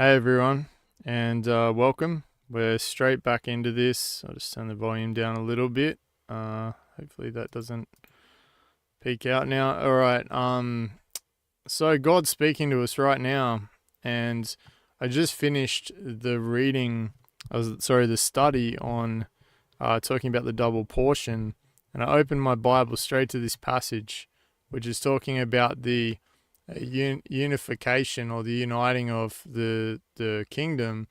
Hey everyone, and welcome. We're straight back into this. I'll just turn the volume down a little bit. Hopefully that doesn't peak out now. All right. So God's speaking to us right now, and I just finished the reading. The study on talking about the double portion, and I opened my Bible straight to this passage, which is talking about the unification or the uniting of the kingdom.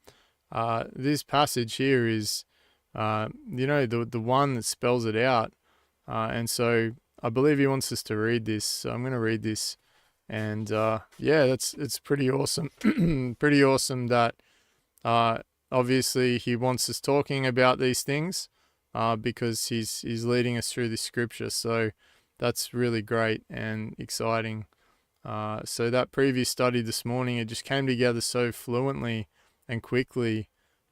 This passage here is, the one that spells it out, and so I believe he wants us to read this. So I'm going to read this, and it's pretty awesome. Pretty awesome that obviously he wants us talking about these things, because he's leading us through this scripture. So that's really great and exciting. So that previous study this morning, it just came together so fluently and quickly.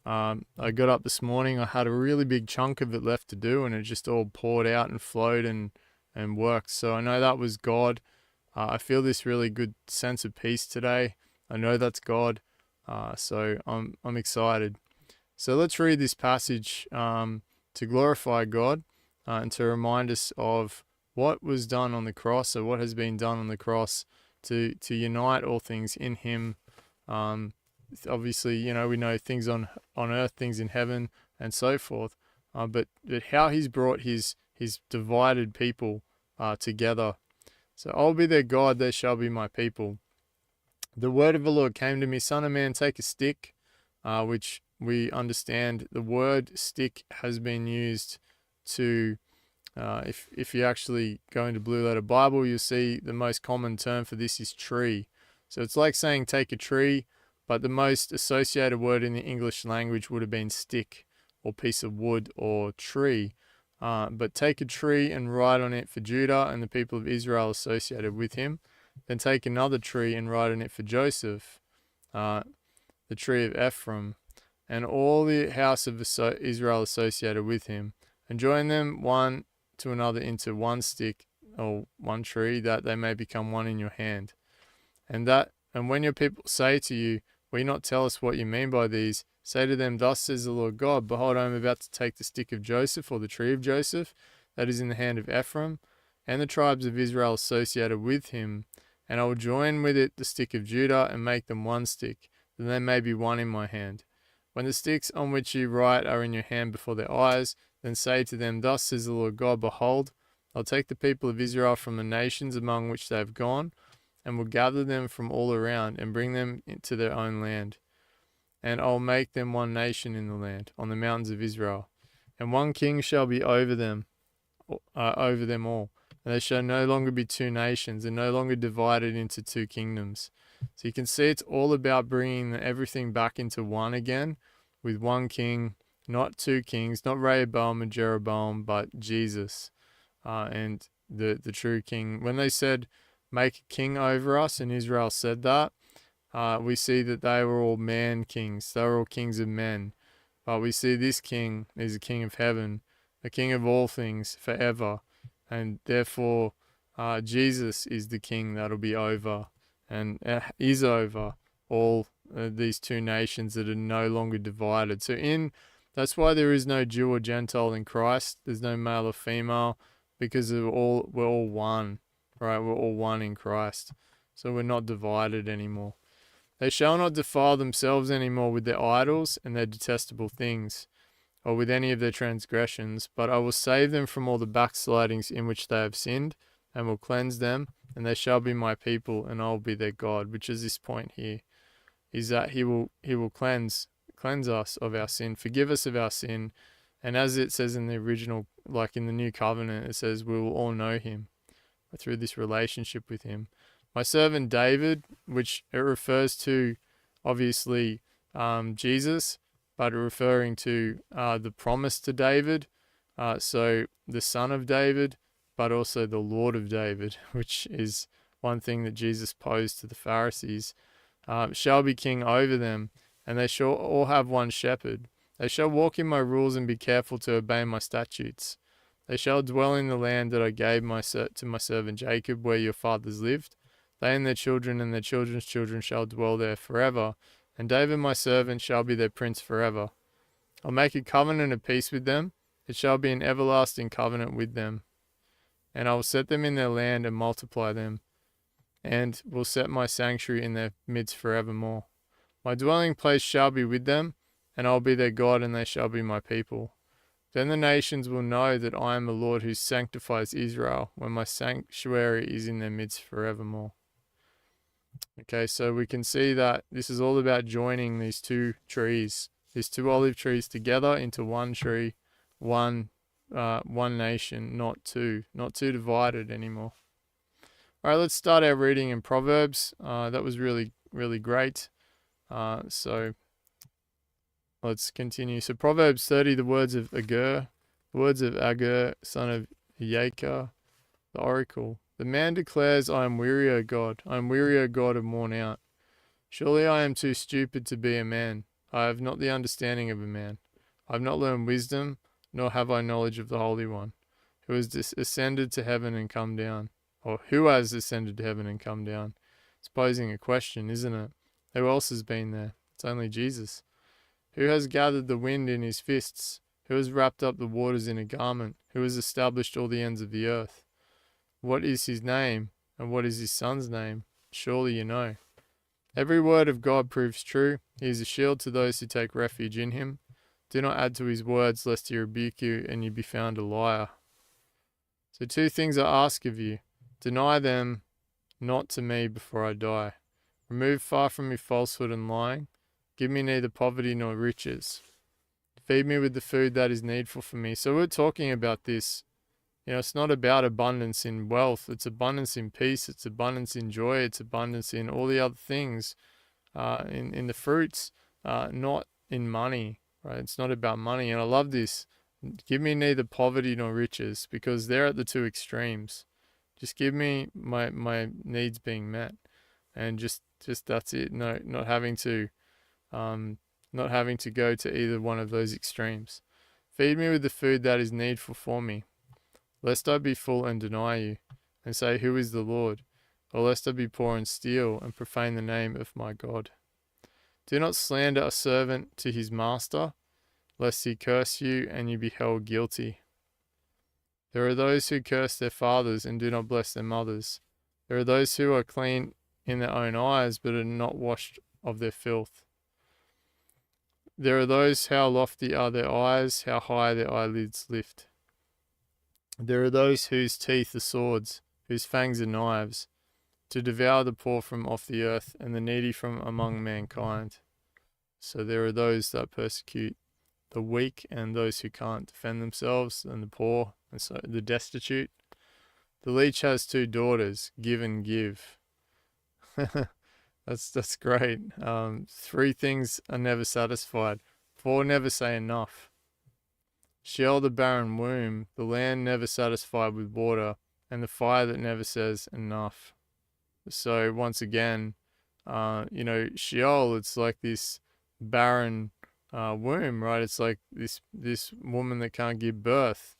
I got up this morning, I had a really big chunk of it left to do, and it just all poured out and flowed and worked. So I know that was God. I feel this really good sense of peace today. I know that's God. So I'm excited. So let's read this passage to glorify God and to remind us of what was done on the cross, or what has been done on the cross to unite all things in Him. Obviously, we know things on earth, things in heaven, and so forth. But how He's brought His divided people together. So I'll be their God, they shall be my people. The word of the Lord came to me, Son of man, take a stick, which we understand the word stick has been used to, if you actually go into Blue Letter Bible, you'll see the most common term for this is tree. So it's like saying take a tree, but the most associated word in the English language would have been stick or piece of wood or tree. But take a tree and write on it for Judah and the people of Israel associated with him. Then take another tree and write on it for Joseph, the tree of Ephraim, and all the house of Israel associated with him, and join them one to another into one stick or one tree, that they may become one in your hand. And when your people say to you, will you not tell us what you mean by these? Say to them, thus says the Lord God, behold, I am about to take the stick of Joseph, or the tree of Joseph, that is in the hand of Ephraim, and the tribes of Israel associated with him, and I will join with it the stick of Judah, and make them one stick, that they may be one in my hand. When the sticks on which you write are in your hand before their eyes, then say to them, thus says the Lord God, behold, I'll take the people of Israel from the nations among which they have gone, and will gather them from all around, and bring them into their own land. And I'll make them one nation in the land, on the mountains of Israel. And one king shall be over them all. And they shall no longer be two nations, and no longer divided into two kingdoms. So you can see it's all about bringing everything back into one again, with one king, not two kings, not Rehoboam and Jeroboam, but Jesus, and the true king. When they said, make a king over us, and Israel said that, we see that they were all man kings. They were all kings of men. But we see this king is a king of heaven, a king of all things forever. And therefore, Jesus is the king that'll be over and is over all these two nations that are no longer divided. So that's why there is no Jew or Gentile in Christ. There's no male or female, because we're all one, right? We're all one in Christ. So we're not divided anymore. They shall not defile themselves anymore with their idols and their detestable things, or with any of their transgressions, but I will save them from all the backslidings in which they have sinned, and will cleanse them, and they shall be my people, and I will be their God. Which is this point here, is that he will cleanse us of our sin, forgive us of our sin, and as it says in the original, like in the new covenant, it says we will all know him through this relationship with him. My servant David, which it refers to, obviously, Jesus, but referring to the promise to David, so the son of David, but also the Lord of David, which is one thing that Jesus posed to the Pharisees, shall be king over them, and they shall all have one shepherd. They shall walk in my rules and be careful to obey my statutes. They shall dwell in the land that I gave to my servant Jacob, where your fathers lived. They and their children's children shall dwell there forever, and David my servant shall be their prince forever. I'll make a covenant of peace with them. It shall be an everlasting covenant with them. And I will set them in their land and multiply them, and will set my sanctuary in their midst forevermore. My dwelling place shall be with them, and I will be their God, and they shall be my people. Then the nations will know that I am the Lord who sanctifies Israel, when my sanctuary is in their midst forevermore. Okay, so we can see that this is all about joining these two trees, these two olive trees together into one tree, one nation, not two divided anymore. All right, let's start our reading in Proverbs. That was really, really great. So let's continue. So Proverbs 30, the words of Agur, son of Yaker, the oracle. The man declares, I am weary, O God. I am weary, O God, and worn out. Surely I am too stupid to be a man. I have not the understanding of a man. I have not learned wisdom, nor have I knowledge of the Holy One, who has ascended to heaven and come down. Or who has ascended to heaven and come down? It's posing a question, isn't it? Who else has been there? It's only Jesus. Who has gathered the wind in his fists? Who has wrapped up the waters in a garment? Who has established all the ends of the earth? What is his name, and what is his son's name? Surely you know. Every word of God proves true. He is a shield to those who take refuge in him. Do not add to his words, lest he rebuke you, and you be found a liar. So 2 things I ask of you. Deny them not to me before I die. Remove far from me falsehood and lying. Give me neither poverty nor riches. Feed me with the food that is needful for me. So we're talking about this. It's not about abundance in wealth. It's abundance in peace. It's abundance in joy. It's abundance in all the other things, in the fruits, not in money, right? It's not about money. And I love this. Give me neither poverty nor riches, because they're at the 2 extremes. Just give me my needs being met, and just that's it. No, not having to go to either one of those extremes. Feed me with the food that is needful for me, lest I be full and deny you, and say, who is the Lord? Or lest I be poor and steal, and profane the name of my God. Do not slander a servant to his master, lest he curse you, and you be held guilty. There are those who curse their fathers, and do not bless their mothers. There are those who are clean in their own eyes, but are not washed of their filth. There are those, how lofty are their eyes, how high their eyelids lift. There are those whose teeth are swords, whose fangs are knives, to devour the poor from off the earth, and the needy from among mankind. So there are those that persecute the weak, and those who can't defend themselves, and the poor, and so the destitute. The leech has 2 daughters, give and give. That's great. 3 things are never satisfied. 4 never say enough. Sheol the barren womb, the land never satisfied with water, and the fire that never says enough. So once again, Sheol, it's like this barren womb, right? It's like this woman that can't give birth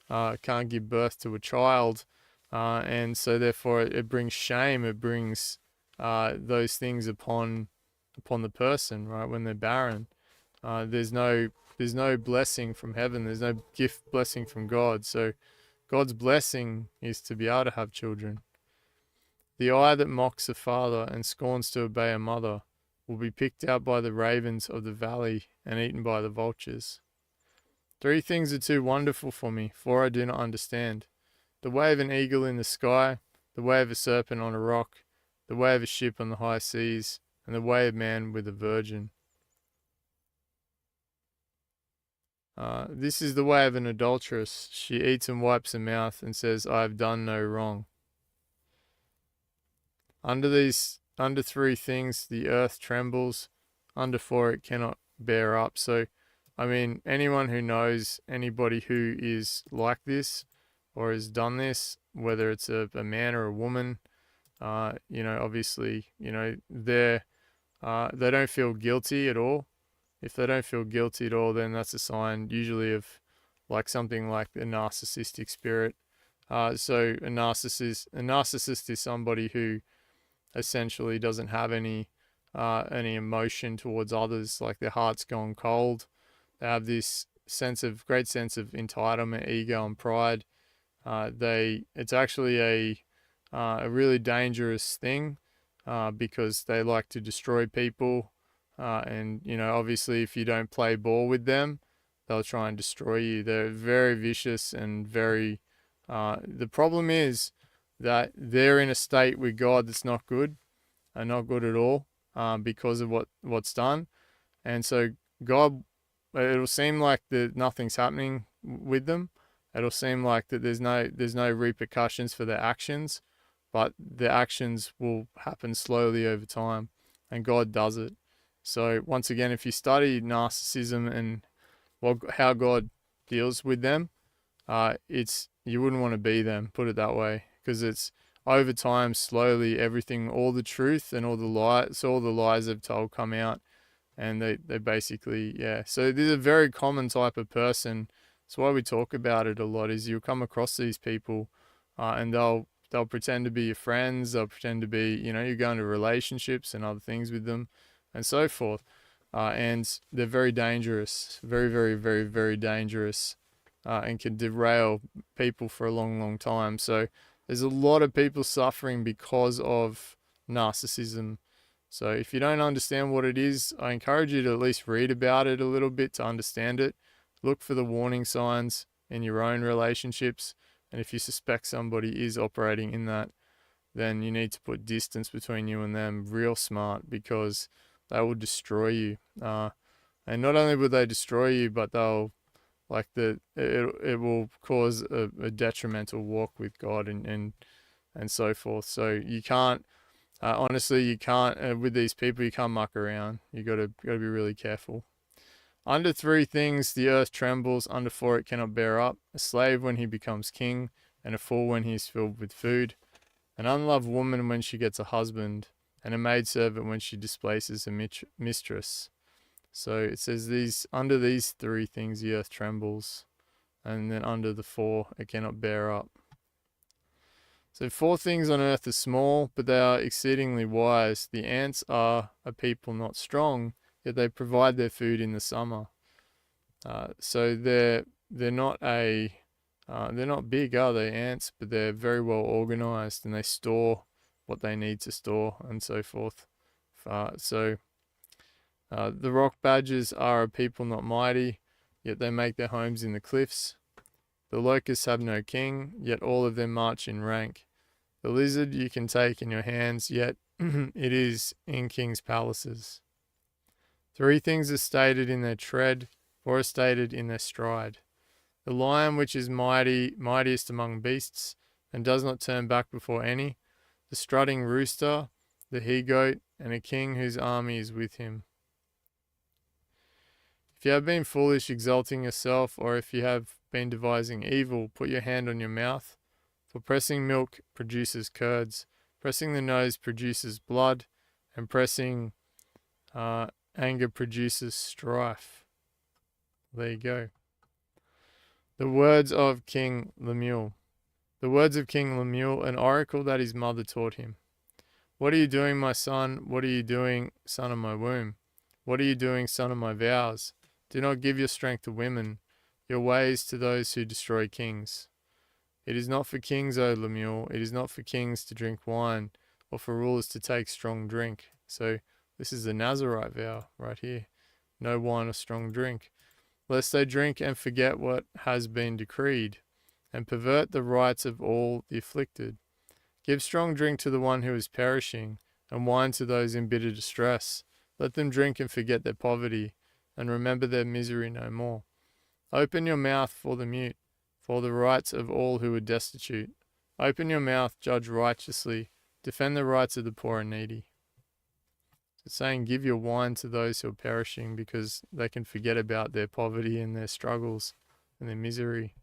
to a child, and so therefore it brings shame. It brings those things upon the person, right? When they're barren, there's no blessing from heaven. There's no gift blessing from God. So God's blessing is to be able to have children. The eye that mocks a father and scorns to obey a mother will be picked out by the ravens of the valley and eaten by the vultures. 3 things are too wonderful for me, 4 I do not understand. The way of an eagle in the sky, the way of a serpent on a rock, the way of a ship on the high seas, and the way of man with a virgin. This is the way of an adulteress. She eats and wipes her mouth and says, I have done no wrong. Under 3 things, the earth trembles. Under 4, it cannot bear up. So, anyone who knows anybody who is like this or has done this, whether it's a man or a woman, obviously, they don't feel guilty at all. If they don't feel guilty at all, then that's a sign usually of something like a narcissistic spirit. So a narcissist is somebody who essentially doesn't have any any emotion towards others, like their heart's gone cold. They have this great sense of entitlement, ego, and pride. It's actually a really dangerous thing because they like to destroy people, and obviously if you don't play ball with them, they'll try and destroy you. They're very vicious and very. The problem is that they're in a state with God that's not good, and not good at all, because of what's done, and so God, it'll seem like that nothing's happening with them. It'll seem like that there's no repercussions for their actions, but the actions will happen slowly over time, and God does it. So once again, if you study narcissism and how God deals with them, it's you wouldn't want to be them, put it that way, because it's over time, slowly, everything, all the truth and all the lies they've told come out, and they basically, yeah. So this is a very common type of person. That's why we talk about it a lot. Is you'll come across these people, and they'll pretend to be your friends. They'll pretend to be, you go into relationships and other things with them, and so forth. And they're very dangerous, very, very, very, very dangerous, and can derail people for a long, long time. So there's a lot of people suffering because of narcissism. So if you don't understand what it is, I encourage you to at least read about it a little bit to understand it. Look for the warning signs in your own relationships. And if you suspect somebody is operating in that, then you need to put distance between you and them real smart, because they will destroy you. And not only will they destroy you, but they'll it will cause a detrimental walk with God and so forth. So you can't, honestly, you can't, with these people, you can't muck around. You gotta be really careful. Under three things the earth trembles, under four it cannot bear up: a slave when he becomes king, and a fool when he is filled with food, an unloved woman when she gets a husband, and a maidservant when she displaces a mistress. So it says under these three things the earth trembles, and then under the four it cannot bear up. So four things on earth are small, but they are exceedingly wise. The ants are a people not strong, yet they provide their food in the summer. So they're not they're not big, are they, ants? But they're very well organized, and they store what they need to store, and so forth. The rock badgers are a people not mighty, yet they make their homes in the cliffs. The locusts have no king, yet all of them march in rank. The lizard you can take in your hands, yet it is in kings' palaces. Three things are stated in their tread, four are stated in their stride: the lion which is mightiest among beasts, and does not turn back before any, the strutting rooster, the he-goat, and a king whose army is with him. If you have been foolish, exalting yourself, or if you have been devising evil, put your hand on your mouth. For pressing milk produces curds, pressing the nose produces blood, and pressing anger produces strife. There you go. The words of King Lemuel. The words of King Lemuel, an oracle that his mother taught him. What are you doing, my son? What are you doing, son of my womb? What are you doing, son of my vows? Do not give your strength to women, your ways to those who destroy kings. It is not for kings, O Lemuel, it is not for kings to drink wine, or for rulers to take strong drink. So this is the Nazarite vow right here. No wine or strong drink, lest they drink and forget what has been decreed, and pervert the rights of all the afflicted. Give strong drink to the one who is perishing, and wine to those in bitter distress. Let them drink and forget their poverty, and remember their misery no more. Open your mouth for the mute, for the rights of all who are destitute. Open your mouth, judge righteously, defend the rights of the poor and needy. It's saying give your wine to those who are perishing, because they can forget about their poverty and their struggles and their misery.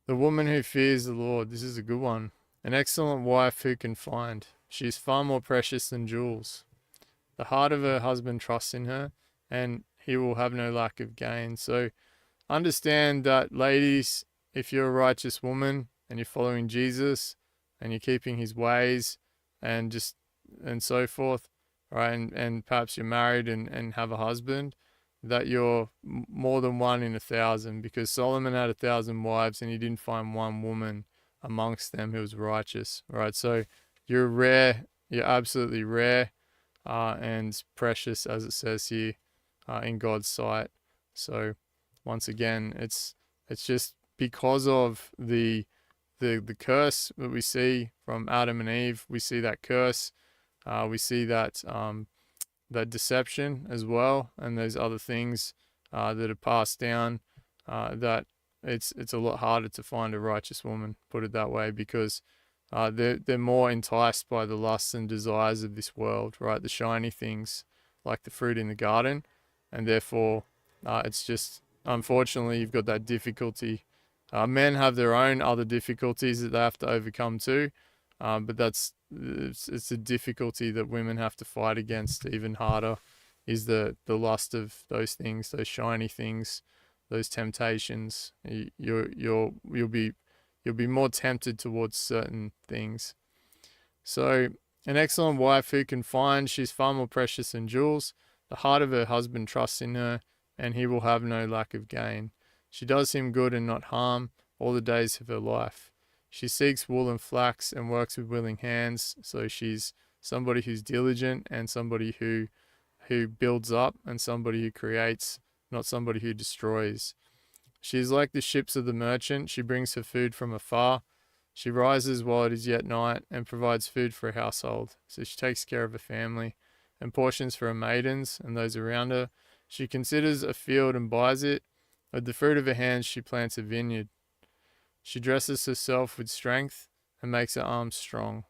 The woman who fears the Lord, this is a good one. An excellent wife who can find. She is far more precious than jewels. The heart of her husband trusts in her, and he will have no lack of gain. So understand that, ladies, if you're a righteous woman and you're following Jesus and you're keeping his ways and so forth, right? And perhaps you're married and have a husband, that you're more than one in 1,000, because Solomon had 1,000 wives and he didn't find one woman amongst them who was righteous, right? So you're rare, you're absolutely rare, and precious, as it says here, in God's sight. So once again, it's just because of the curse that we see from Adam and Eve. We see that curse. We see that that deception as well, and those other things that are passed down. That it's a lot harder to find a righteous woman, put it that way, because they're more enticed by the lusts and desires of this world, right? The shiny things, like the fruit in the garden, and therefore it's just, unfortunately, you've got that difficulty. Men have their own other difficulties that they have to overcome too, but it's a difficulty that women have to fight against even harder, is the lust of those things, those shiny things, those temptations. You'll be more tempted towards certain things. So an excellent wife who can find, she's far more precious than jewels. The heart of her husband trusts in her, and he will have no lack of gain. She does him good and not harm all the days of her life. She seeks wool and flax and works with willing hands. So she's somebody who's diligent and somebody who builds up and somebody who creates, not somebody who destroys. She is like the ships of the merchant. She brings her food from afar. She rises while it is yet night and provides food for a household. So she takes care of her family and portions for her maidens and those around her. She considers a field and buys it. With the fruit of her hands she plants a vineyard. She dresses herself with strength and makes her arms strong.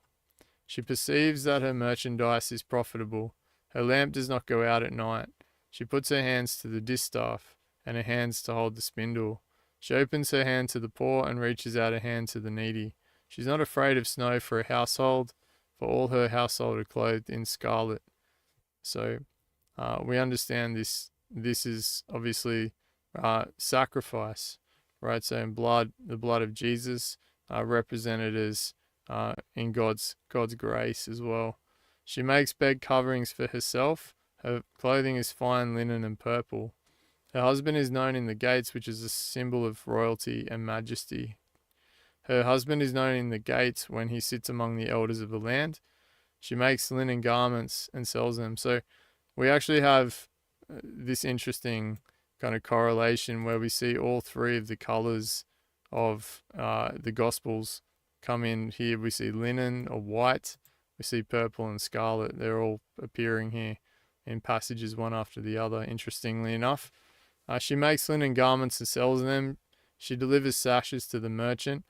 She perceives that her merchandise is profitable. Her lamp does not go out at night. She puts her hands to the distaff and her hands to hold the spindle. She opens her hand to the poor and reaches out her hand to the needy. She's not afraid of snow for her household, for all her household are clothed in scarlet. So we understand this. This is obviously sacrifice, right? So in blood, the blood of Jesus, represented as in God's grace as well. She makes bed coverings for herself. Her clothing is fine linen and purple. Her husband is known in the gates, which is a symbol of royalty and majesty. Her husband is known in the gates when he sits among the elders of the land. She makes linen garments and sells them. So we actually have this interesting kind of correlation where we see all three of the colors of the Gospels come in here. We see linen or white, we see purple and scarlet. They're all appearing here in passages one after the other, interestingly enough. She makes linen garments and sells them. She delivers sashes to the merchant.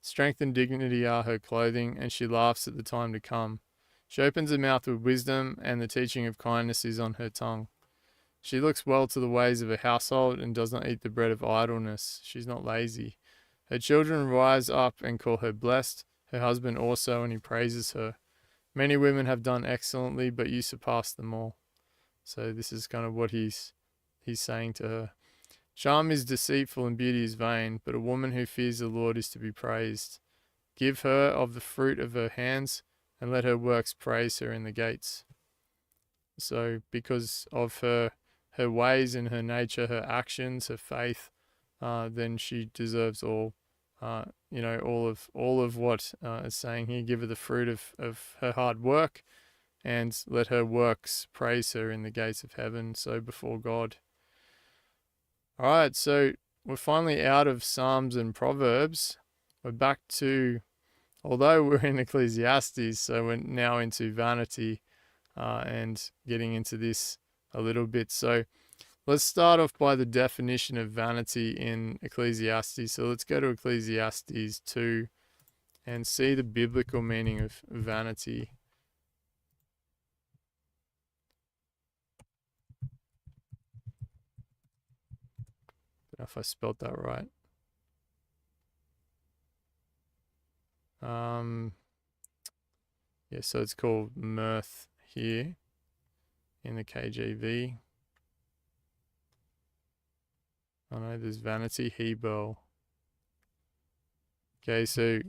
Strength and dignity are her clothing, and she laughs at the time to come. She opens her mouth with wisdom, and the teaching of kindness is on her tongue. She looks well to the ways of her household and does not eat the bread of idleness. She's not lazy. Her children rise up and call her blessed, her husband also, and he praises her. Many women have done excellently, but you surpass them all. So this is kind of what he's saying to her. Charm is deceitful and beauty is vain, but a woman who fears the Lord is to be praised. Give her of the fruit of her hands, and let her works praise her in the gates. So because of her ways and her nature, her actions, her faith, then she deserves all, all of what is saying here. Give her the fruit of her hard work, and let her works praise her in the gates of heaven, so before God. All right, so we're finally out of Psalms and Proverbs. We're back to, although we're in Ecclesiastes, so we're now into vanity and getting into this a little bit. So let's start off by the definition of vanity in Ecclesiastes. So let's go to Ecclesiastes 2 and see the biblical meaning of vanity. Don't know if I spelled that right. Yeah, so it's called mirth here in the KJV. Oh no, there's vanity, Hebel. Okay, so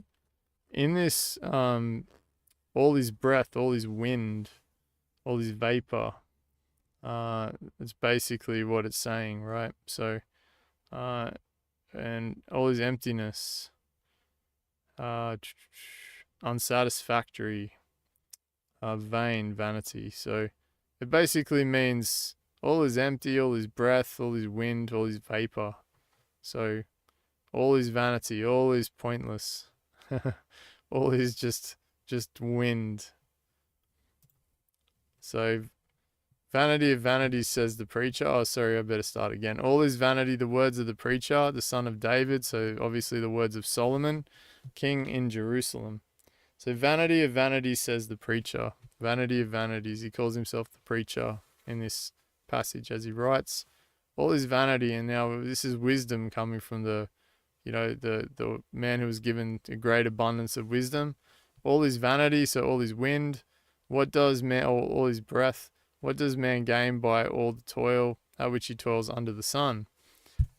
in this, all is breath, all is wind, all his vapor. It's basically what it's saying, right? So, and all his emptiness, unsatisfactory, vain, vanity. So it basically means all is empty, all is breath, all is wind, all is vapor. So all is vanity, all is pointless, all is just wind. So vanity of vanities, says the preacher. Oh, sorry, I better start again. All is vanity, the words of the preacher, the son of David. So obviously the words of Solomon, king in Jerusalem. So vanity of vanities, says the preacher. Vanity of vanities. He calls himself the preacher in this passage as he writes. All is vanity, and now this is wisdom coming from the man who was given a great abundance of wisdom. All is vanity, so all is wind. What does man, all is breath? What does man gain by all the toil at which he toils under the sun?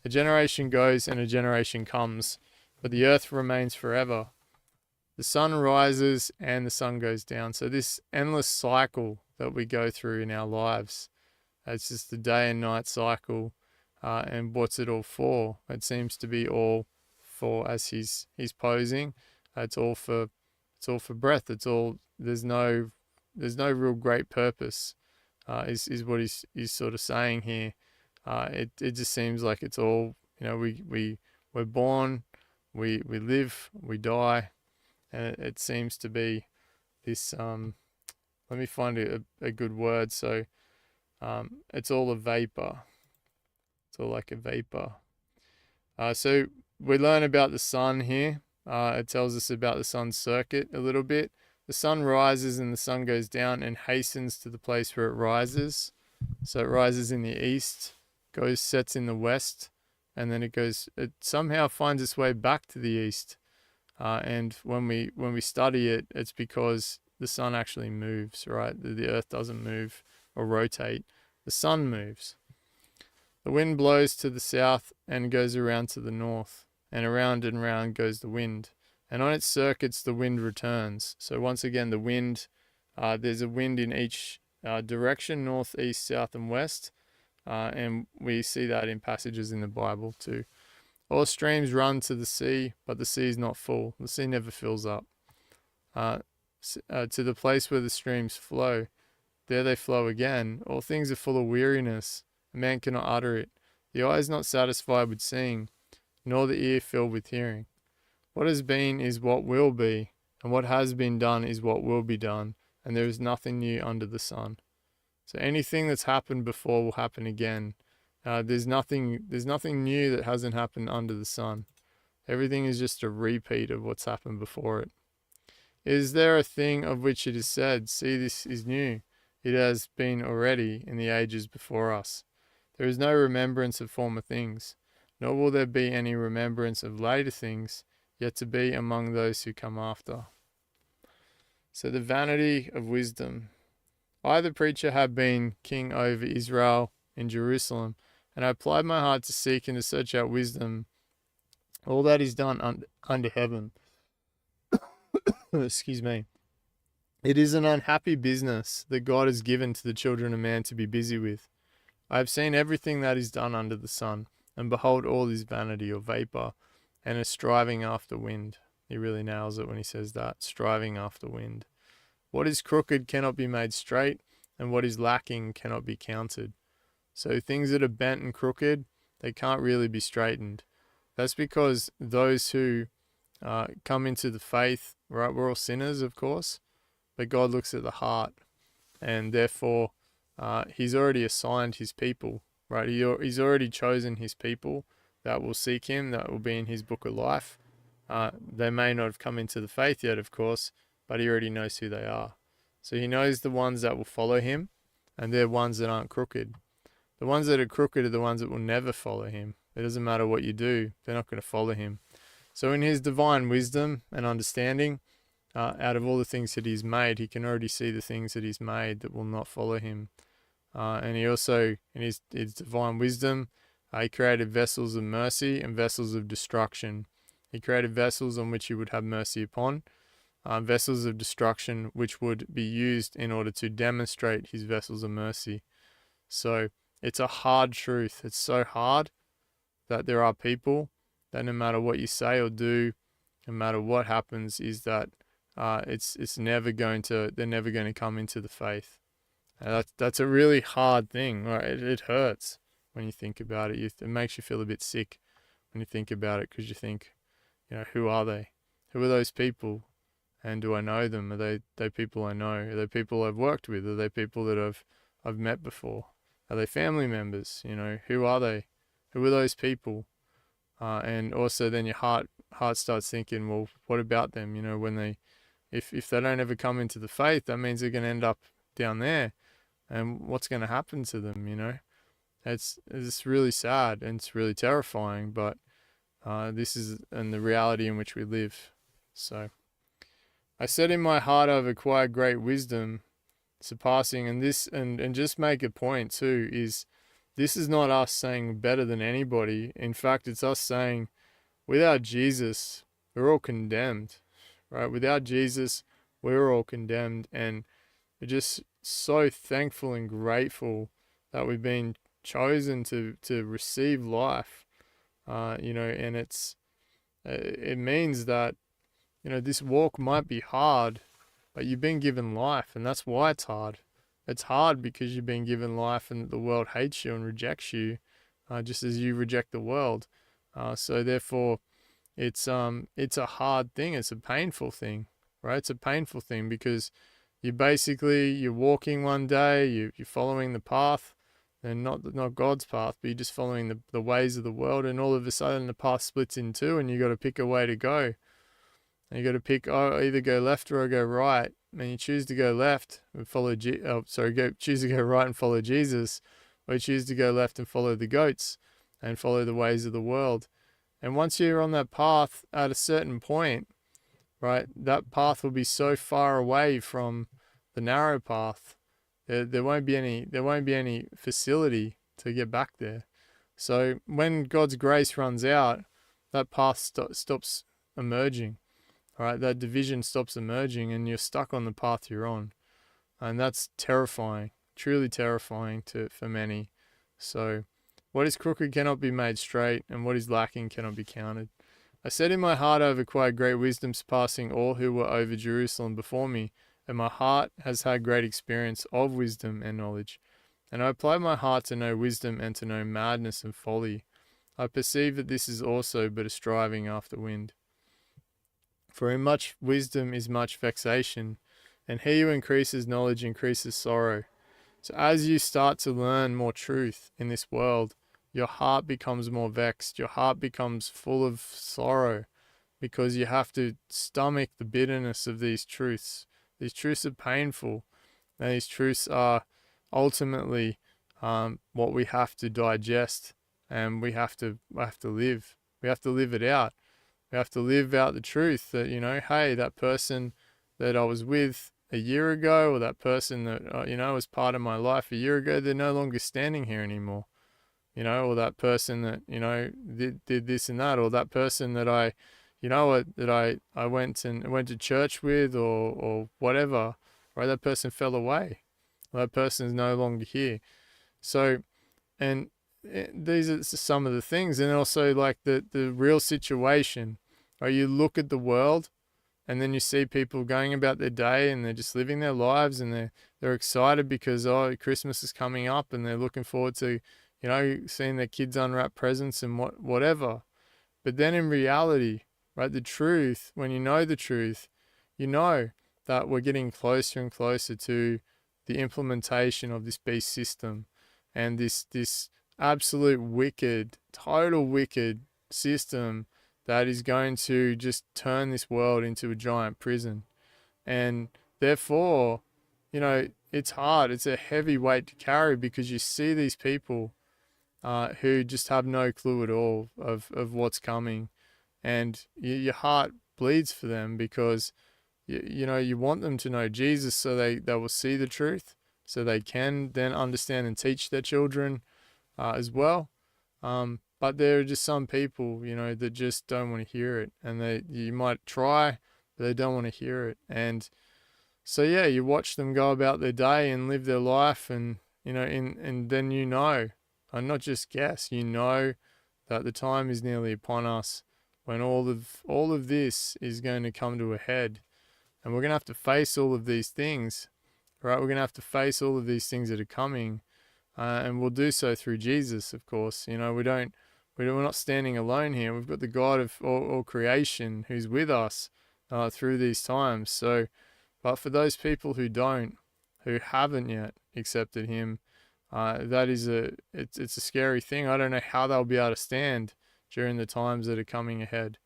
A generation goes and a generation comes, but the earth remains forever. The sun rises and the sun goes down. So this endless cycle that we go through in our lives, it's just the day and night cycle. And what's it all for? It seems to be all for, as he's posing, it's all for breath. There's no real great purpose. Is what he's sort of saying here. It just seems like it's all, we're born, we live, we die, and it seems to be this. Let me find a good word. So it's all a vapor. It's all like a vapor. So we learn about the sun here. It tells us about the sun's circuit a little bit. The sun rises and the sun goes down and hastens to the place where it rises. So it rises in the east, sets in the west, and then it somehow finds its way back to the east. And when we study it, it's because the sun actually moves, right? The earth doesn't move or rotate. The sun moves. The wind blows to the south and goes around to the north, and around goes the wind. And on its circuits, the wind returns. So once again, the wind, there's a wind in each direction, north, east, south, and west. And we see that in passages in the Bible too. All streams run to the sea, but the sea is not full. The sea never fills up. To the place where the streams flow, there they flow again. All things are full of weariness. A man cannot utter it. The eye is not satisfied with seeing, nor the ear filled with hearing. What has been is what will be, and what has been done is what will be done, and there is nothing new under the sun. So anything that's happened before will happen again. There's nothing new that hasn't happened under the sun. Everything is just a repeat of what's happened before it. Is there a thing of which it is said, see, this is new? It has been already in the ages before us. There is no remembrance of former things, nor will there be any remembrance of later things, yet to be among those who come after. So the vanity of wisdom. I, the preacher, have been king over Israel in Jerusalem, and I applied my heart to seek and to search out wisdom, all that is done under heaven. Excuse me. It is an unhappy business that God has given to the children of man to be busy with. I have seen everything that is done under the sun, and behold, all is vanity or vapor, and a striving after wind. He really nails it when he says that, striving after wind. What is crooked cannot be made straight, and what is lacking cannot be counted. So things that are bent and crooked, they can't really be straightened. That's because those who come into the faith, right, we're all sinners, of course, but God looks at the heart, and therefore he's already assigned his people, right? He's already chosen his people that will seek him, that will be in his book of life. They may not have come into the faith yet, of course, but he already knows who they are. So he knows the ones that will follow him, and they're ones that aren't crooked. The ones that are crooked are the ones that will never follow him. It doesn't matter what you do, they're not going to follow him. So in his divine wisdom and understanding, out of all the things that he's made, he can already see the things that he's made that will not follow him. And he also, in his divine wisdom, he created vessels of mercy and vessels of destruction. He created vessels on which he would have mercy upon, vessels of destruction, which would be used in order to demonstrate his vessels of mercy. So it's a hard truth. It's so hard that there are people that no matter what you say or do, no matter what happens, is that it's never going to, they're never going to come into the faith. And that's a really hard thing. Right? It hurts when you think about it. It makes you feel a bit sick when you think about it, because you think, who are they? Who are those people? And do I know them? Are they people I know? Are they people I've worked with? Are they people that I've met before? Are they family members? Who are they? Who are those people? And also then your heart starts thinking, well, what about them? When if they don't ever come into the faith, that means they're going to end up down there. And what's going to happen to them? It's really sad and it's really terrifying, but this is the reality in which we live. So I said in my heart I've acquired great wisdom, surpassing, and just make a point too, is this is not us saying better than anybody. In fact, it's us saying without Jesus, we're all condemned, right? Without Jesus, we're all condemned, and we're just so thankful and grateful that we've been chosen to receive life, and it means that, this walk might be hard, but you've been given life, and that's why it's hard. It's hard because you've been given life and the world hates you and rejects you, just as you reject the world. So therefore, it's a hard thing. It's a painful thing, right? It's a painful thing because you're walking one day, you're following the path, and not God's path, but you're just following the ways of the world, and all of a sudden the path splits in two, and you got to pick a way to go. And you got to pick, either go left or go right. And you choose to go left and follow choose to go right and follow Jesus, or you choose to go left and follow the goats and follow the ways of the world. And once you're on that path at a certain point, right, that path will be so far away from the narrow path. There won't be any facility to get back there. So when God's grace runs out, that path stops emerging. All right, that division stops emerging, and you're stuck on the path you're on, and that's terrifying, truly terrifying for many. So, what is crooked cannot be made straight, and what is lacking cannot be counted. I said in my heart I have acquired great wisdom, surpassing all who were over Jerusalem before me, and my heart has had great experience of wisdom and knowledge. And I applied my heart to know wisdom and to know madness and folly. I perceive that this is also but a striving after wind. For in much wisdom is much vexation, and he who increases knowledge increases sorrow. So as you start to learn more truth in this world, your heart becomes more vexed. Your heart becomes full of sorrow because you have to stomach the bitterness of these truths. These truths are painful, and these truths are ultimately what we have to digest, and we have to live. We have to live it out. We have to live out the truth that, hey, that person that I was with a year ago, or that person that, was part of my life a year ago, they're no longer standing here anymore. Or that person that, did this and that, or that person that I went to church with, or whatever, right? That person fell away. That person is no longer here. So, and these are some of the things, and also like the real situation. Right? You look at the world, and then you see people going about their day, and they're just living their lives, and they're excited because Christmas is coming up, and they're looking forward to seeing their kids unwrap presents and whatever. But then in reality, right, the truth, when you know the truth, you know that we're getting closer and closer to the implementation of this beast system, and this absolute wicked, total wicked system that is going to just turn this world into a giant prison. And therefore, it's hard. It's a heavy weight to carry because you see these people who just have no clue at all of what's coming. And your heart bleeds for them because, you want them to know Jesus so they will see the truth, so they can then understand and teach their children as well. But there are just some people, that just don't want to hear it, and you might try, but they don't want to hear it. And so yeah, you watch them go about their day and live their life, and and then and not just guess, that the time is nearly upon us when all of this is going to come to a head, and we're going to have to face all of these things, right? We're going to have to face all of these things that are coming, and we'll do so through Jesus, of course. We're not standing alone here. We've got the God of all creation who's with us through these times. So, but for those people who haven't yet accepted Him, it's a scary thing. I don't know how they'll be able to stand during the times that are coming ahead,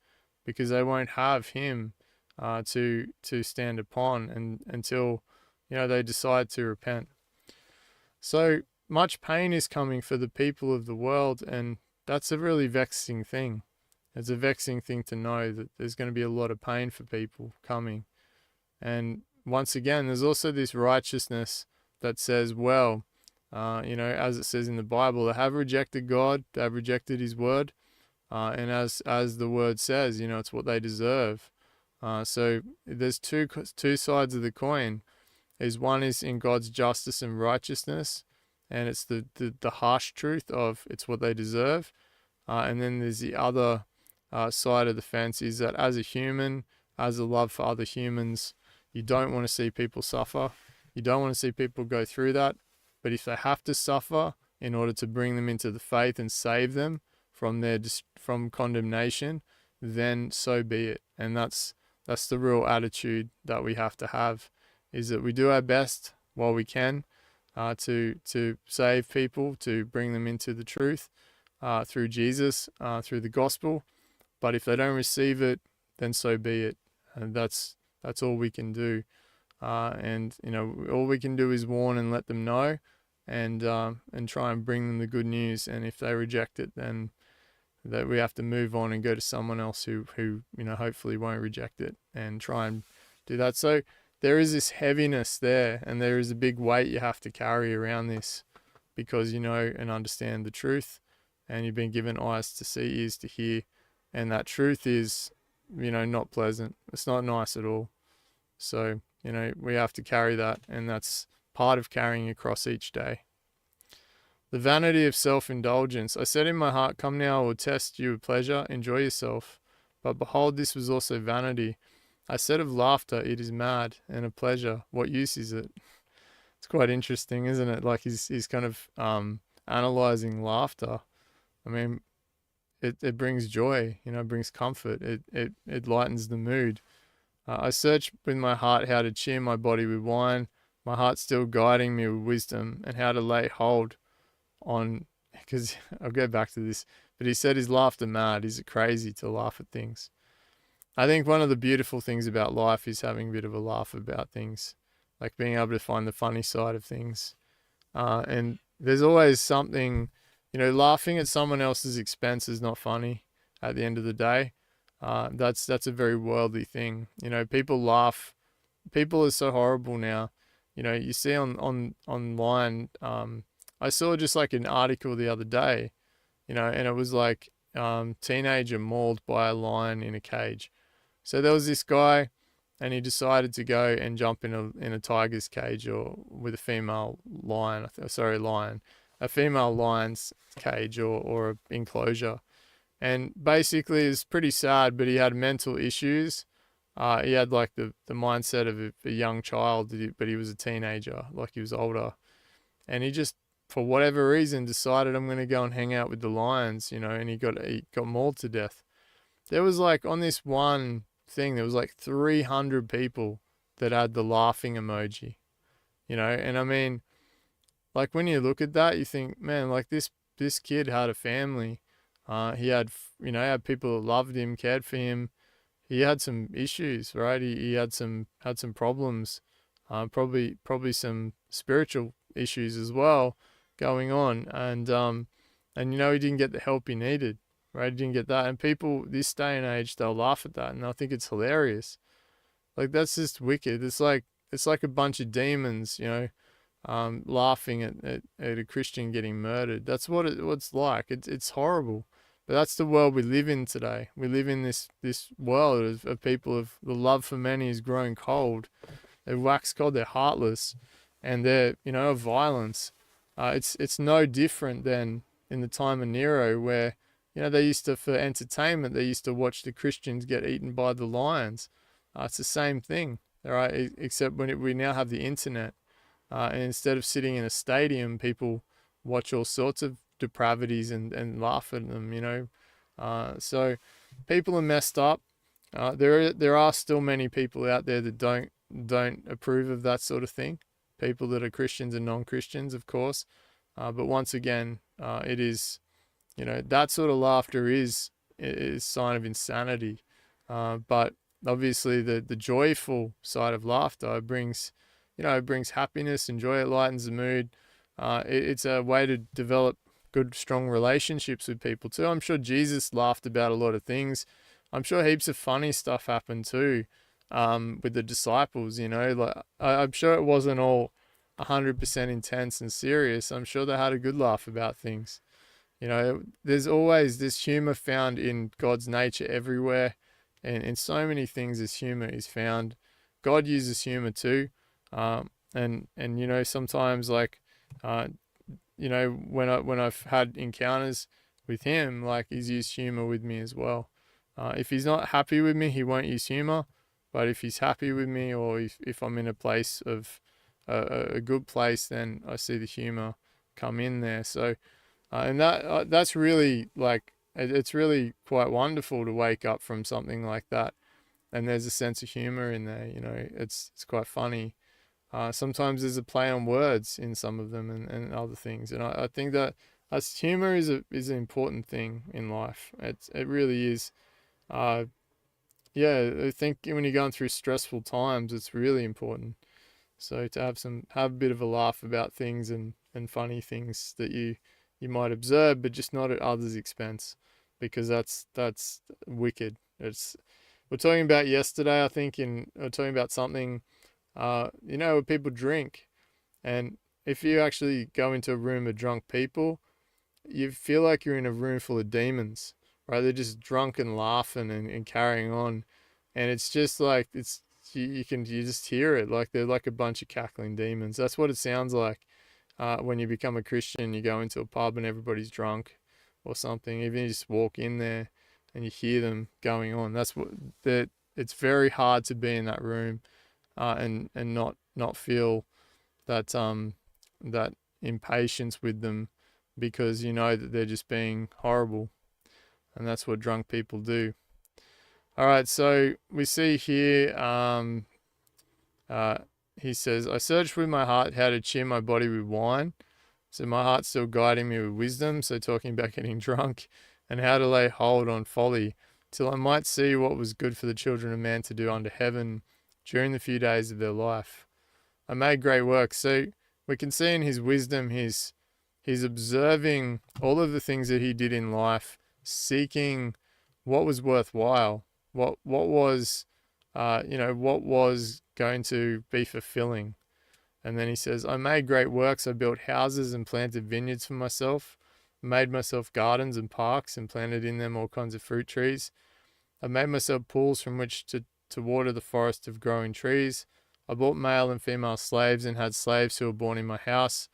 because they won't have Him to stand upon, and until they decide to repent. So much pain is coming for the people of the world, and that's a really vexing thing. It's a vexing thing to know that there's going to be a lot of pain for people coming. And once again, there's also this righteousness that says, well, as it says in the Bible, they have rejected God, they have rejected His word, and as the word says, it's what they deserve. So there's two sides of the coin. One is in God's justice and righteousness, and it's the harsh truth of it's what they deserve. And then there's the other side of the fence, is that as a human, as a love for other humans, you don't want to see people suffer. You don't want to see people go through that. But if they have to suffer in order to bring them into the faith and save them from condemnation, then so be it. And that's the real attitude that we have to have, is that we do our best while we can to save people, to bring them into the truth through Jesus, through the gospel. But if they don't receive it, then so be it. And that's all we can do. And all we can do is warn and let them know, and try and bring them the good news. And if they reject it, then that we have to move on and go to someone else who hopefully won't reject it, and try and do that. So there is this heaviness there, and there is a big weight you have to carry around this, because you know and understand the truth, and you've been given eyes to see, ears to hear, and that truth is not pleasant. It's not nice at all. So we have to carry that, and that's part of carrying across each day. The vanity of self-indulgence. I said in my heart, come now, I will test you with pleasure, enjoy yourself. But behold, this was also vanity. I said of laughter, it is mad, and of pleasure, what use is it? It's quite interesting, isn't it? Like he's kind of analyzing laughter. I mean, it brings joy, brings comfort. It lightens the mood. I searched with my heart how to cheer my body with wine, my heart still guiding me with wisdom, and how to lay hold on, because I'll go back to this, but he said, is laughter mad? Is it crazy to laugh at things? I think one of the beautiful things about life is having a bit of a laugh about things, like being able to find the funny side of things. And there's always something, laughing at someone else's expense is not funny at the end of the day. That's a very worldly thing. People laugh. People are so horrible now. You see online. I saw just like an article the other day, and it was like teenager mauled by a lion in a cage. So there was this guy, and he decided to go and jump in a tiger's cage, or with a female lion. A female lion's cage, or an enclosure. And basically it's pretty sad, but he had mental issues. He had like the mindset of a young child, but he was a teenager, like he was older. And he just, for whatever reason, decided, I'm going to go and hang out with the lions, and he got mauled to death. There was like, on this one thing, there was like 300 people that had the laughing emoji, and I mean, like when you look at that, you think, man, like this kid had a family. He had people that loved him, cared for him. He had some issues, right? He had some problems, probably some spiritual issues as well going on, and he didn't get the help he needed, right? He didn't get that, and people this day and age, they'll laugh at that, and they'll think it's hilarious. Like, that's just wicked. It's like a bunch of demons, laughing at a Christian getting murdered. That's what it's like. It's horrible. But that's the world we live in today. We live in this world of people of the love for many is growing cold. They're wax cold. They're heartless, and they're of violence. It's no different than in the time of Nero, where they used to, for entertainment, they used to watch the Christians get eaten by the lions. It's the same thing, all right? Except we now have the internet, and instead of sitting in a stadium, people watch all sorts of depravities and laugh at them. So people are messed up. There are still many people out there that don't approve of that sort of thing. People that are Christians and non-Christians, of course. But once again, it is, that sort of laughter is sign of insanity. But obviously the joyful side of laughter brings happiness and joy. It lightens the mood. It's a way to develop good, strong relationships with people too. I'm sure Jesus laughed about a lot of things. I'm sure heaps of funny stuff happened too, with the disciples. Like I'm sure it wasn't all 100% intense and serious. I'm sure they had a good laugh about things. There's always this humor found in God's nature everywhere, and in so many things this humor is found. God uses humor too, and sometimes like, when I've had encounters with him, like he's used humor with me as well. If he's not happy with me, he won't use humor. But if he's happy with me, or if I'm in a place of a good place, then I see the humor come in there. So, and that's really like, it's really quite wonderful to wake up from something like that, and there's a sense of humor in there. It's quite funny. Sometimes there's a play on words in some of them, and other things. And I think that humor is an important thing in life. It really is. Yeah, I think when you're going through stressful times, it's really important. So to have a bit of a laugh about things and funny things that you might observe, but just not at others' expense, because that's wicked. We're talking about yesterday, I think, we're talking about something, where people drink, and if you actually go into a room of drunk people, you feel like you're in a room full of demons, right? They're just drunk and laughing and carrying on, and it's just like you just hear it, like they're like a bunch of cackling demons. That's what it sounds like when you become a Christian. You go into a pub and everybody's drunk or something. Even you just walk in there and you hear them going on. It's very hard to be in that room and not feel that that impatience with them, because you know that they're just being horrible, and that's what drunk people do. All right, so we see here, he says, I searched with my heart how to cheer my body with wine. So my heart's still guiding me with wisdom. So talking about getting drunk, and how to lay hold on folly, till I might see what was good for the children of man to do under heaven during the few days of their life. I made great work. So we can see in his wisdom, he's observing all of the things that he did in life, seeking what was worthwhile, what was what was going to be fulfilling. And then he says, I made great works. I built houses and planted vineyards for myself, made myself gardens and parks and planted in them all kinds of fruit trees. I made myself pools from which to water the forest of growing trees. I bought male and female slaves and had slaves who were born in my house.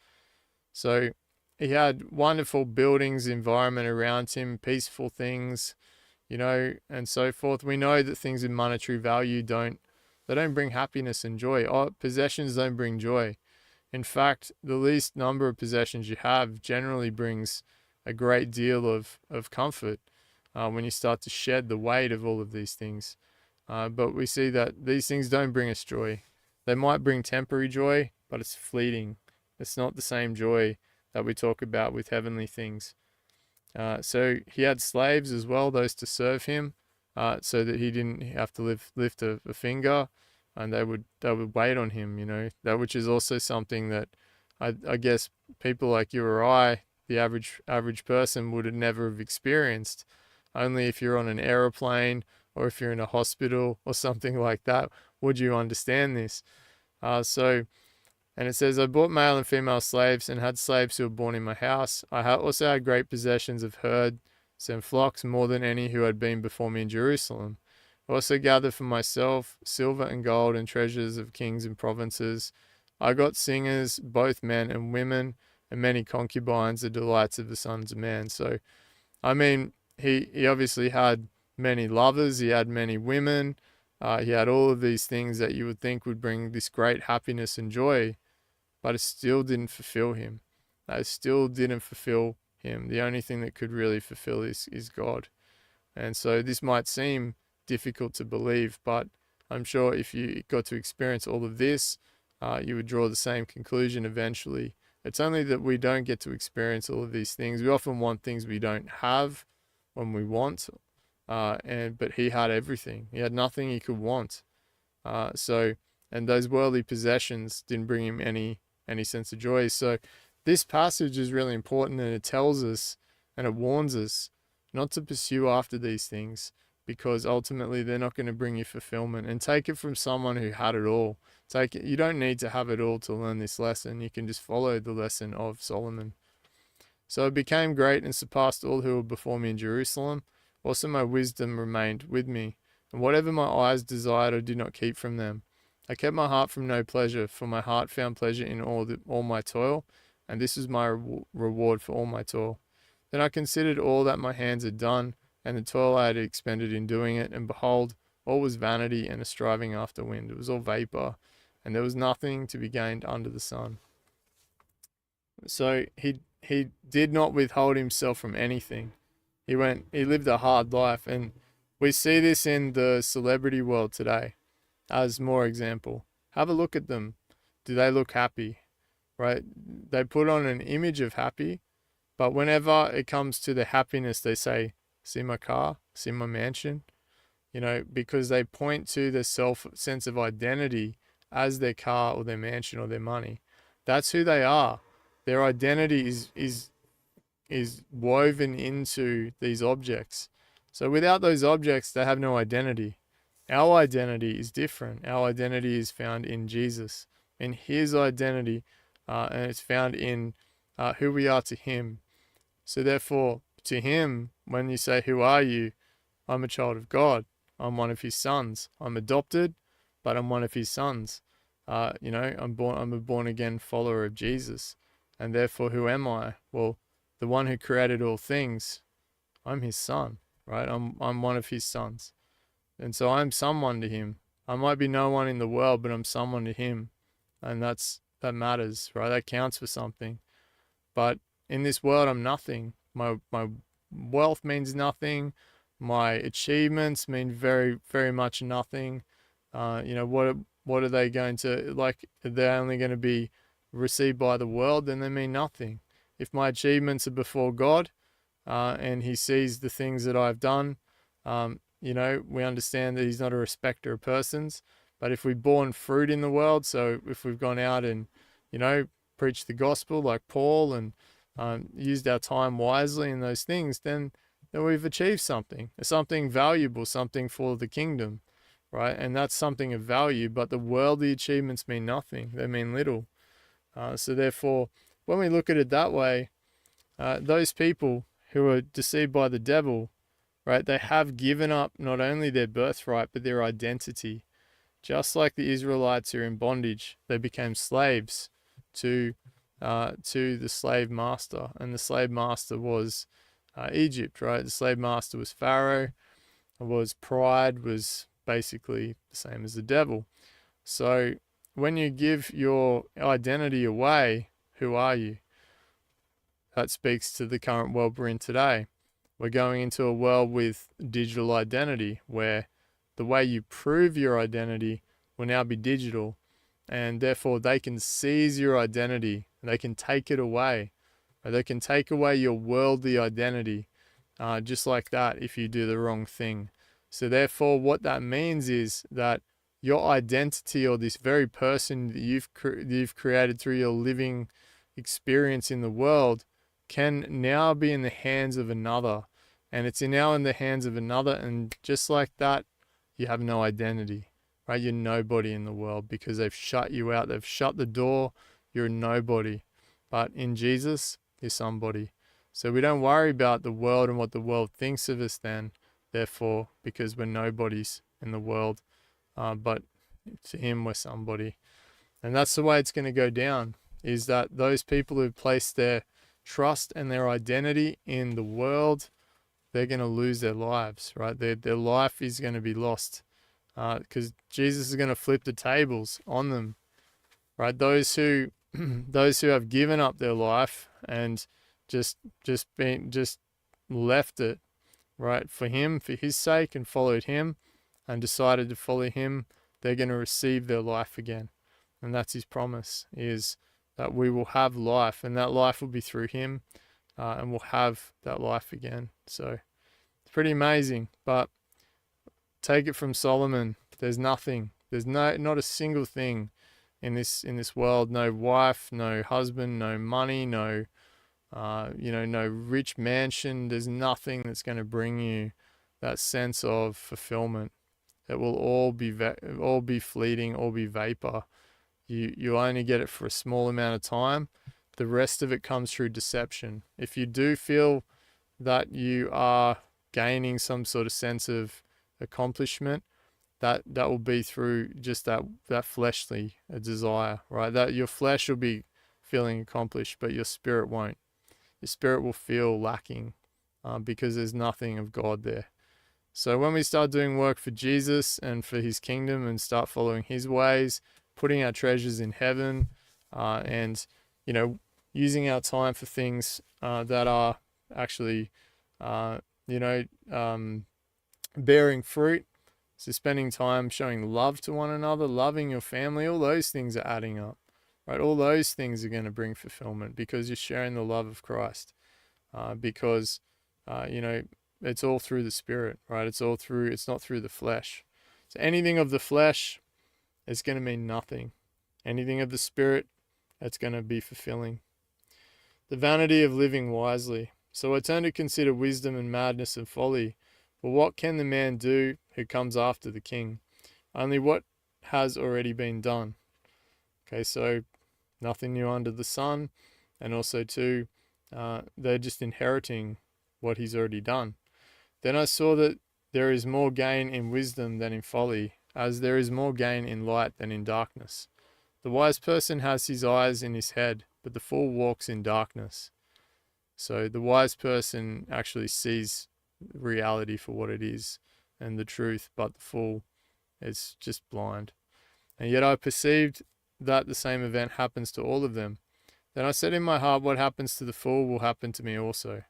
So he had wonderful buildings, environment around him, peaceful things, and so forth. We know that things in monetary value don't bring happiness and joy. Possessions don't bring joy. In fact, the least number of possessions you have generally brings a great deal of comfort when you start to shed the weight of all of these things. But we see that these things don't bring us joy. They might bring temporary joy, but it's fleeting. It's not the same joy that we talk about with heavenly things. So he had slaves as well, those to serve him, so that he didn't have to lift a finger, and they would wait on him, that, which is also something that I guess people like you or I, the average person, would have never have experienced. Only if you're on an aeroplane or if you're in a hospital or something like that would you understand this. And it says, I bought male and female slaves and had slaves who were born in my house. I also had great possessions of herd, sent flocks more than any who had been before me in Jerusalem. I also gathered for myself silver and gold and treasures of kings and provinces. I got singers, both men and women, and many concubines, the delights of the sons of man. So, I mean, he obviously had many lovers, he had many women, he had all of these things that you would think would bring this great happiness and joy, but it still didn't fulfill him. It still didn't fulfill him. The only thing that could really fulfill is God. And so this might seem difficult to believe, but I'm sure if you got to experience all of this, you would draw the same conclusion eventually. It's only that we don't get to experience all of these things. We often want things we don't have when we want, but he had everything. He had nothing he could want. And those worldly possessions didn't bring him any sense of joy. So this passage is really important, and it tells us and it warns us not to pursue after these things, because ultimately they're not going to bring you fulfillment. And take it from someone who had it all. You don't need to have it all to learn this lesson. You can just follow the lesson of Solomon. So I became great and surpassed all who were before me in Jerusalem. Also my wisdom remained with me, and whatever my eyes desired I did not keep from them. I kept my heart from no pleasure, for my heart found pleasure in all my toil, and this is my reward for all my toil. Then I considered all that my hands had done, and the toil I had expended in doing it, and behold, all was vanity and a striving after wind. It was all vapor, and there was nothing to be gained under the sun. So he did not withhold himself from anything. He lived a hard life, and we see this in the celebrity world today as more example. Have a look at them. Do they look happy? Right? They put on an image of happy, but whenever it comes to the happiness, they say, see my car, see my mansion, because they point to the sense of identity as their car or their mansion or their money. That's who they are. Their identity is woven into these objects. So without those objects, they have no identity. Our identity is different. Our identity is found in Jesus, in his identity, and it's found in who we are to him. So therefore, to him, when you say, who are you? I'm a child of God. I'm one of his sons. I'm adopted, but I'm one of his sons. I'm a born again follower of Jesus. And therefore, who am I? Well, the one who created all things, I'm his son, right? I'm one of his sons. And so I'm someone to him. I might be no one in the world, but I'm someone to him. And that matters, right? That counts for something. But in this world, I'm nothing. My wealth means nothing. My achievements mean very, very much nothing. What are they going to, they're only going to be received by the world, then they mean nothing. If my achievements are before God, and he sees the things that I've done, we understand that he's not a respecter of persons. But if we've borne fruit in the world, so if we've gone out and, preached the gospel like Paul and used our time wisely in those things, then we've achieved something valuable, something for the kingdom, right? And that's something of value, but the worldly achievements mean nothing. They mean little. So therefore, when we look at it that way, those people who are deceived by the devil, right, they have given up not only their birthright, but their identity. Just like the Israelites who are in bondage, they became slaves to the slave master. And the slave master was Egypt, right? The slave master was Pharaoh, was pride, was basically the same as the devil. So when you give your identity away, who are you? That speaks to the current world we're in today. We're going into a world with digital identity, where the way you prove your identity will now be digital, and therefore they can seize your identity. They can take it away. Or they can take away your worldly identity, just like that, if you do the wrong thing. So therefore, what that means is that your identity, or this very person that you've created through your living experience in the world, can now be in the hands of another. And it's now in the hands of another, and just like that, you have no identity, right? You're nobody in the world because they've shut you out. They've shut the door. You're a nobody. But in Jesus, you're somebody. So we don't worry about the world and what the world thinks of us then, therefore, because we're nobodies in the world. But to him, we're somebody. And that's the way it's going to go down, is that those people who place their trust and their identity in the world, they're going to lose their lives, right? Their life is going to be lost because Jesus is going to flip the tables on them, right? Those who those who have given up their life and just left it, right, for him, for his sake, and followed him and decided to follow him, they're going to receive their life again. And that's his promise, is that we will have life, and that life will be through him, and we'll have that life again. So it's pretty amazing. But take it from Solomon, there's nothing, there's not a single thing in this world, no wife, no husband, no money, no no rich mansion. There's nothing that's going to bring you that sense of fulfillment. It will all be fleeting, all be vapor. You only get it for a small amount of time. The rest of it comes through deception. If you do feel that you are gaining some sort of sense of accomplishment, that will be through just that fleshly desire, right? That your flesh will be feeling accomplished, but your spirit won't. Your spirit will feel lacking because there's nothing of God there. So when we start doing work for Jesus and for his kingdom and start following his ways, putting our treasures in heaven, and using our time for things that are actually bearing fruit. So spending time showing love to one another, loving your family, all those things are adding up, right? All those things are going to bring fulfillment because you're sharing the love of Christ, because it's all through the Spirit, right? It's not through the flesh. So anything of the flesh is going to mean nothing. Anything of the Spirit, it's going to be fulfilling. The vanity of living wisely. So I turn to consider wisdom and madness and folly. But what can the man do who comes after the king? Only what has already been done. Okay, so nothing new under the sun. And also too, they're just inheriting what he's already done. Then I saw that there is more gain in wisdom than in folly, as there is more gain in light than in darkness. The wise person has his eyes in his head, but the fool walks in darkness. So the wise person actually sees reality for what it is and the truth, but the fool is just blind. And yet I perceived that the same event happens to all of them. Then I said in my heart, what happens to the fool will happen to me also.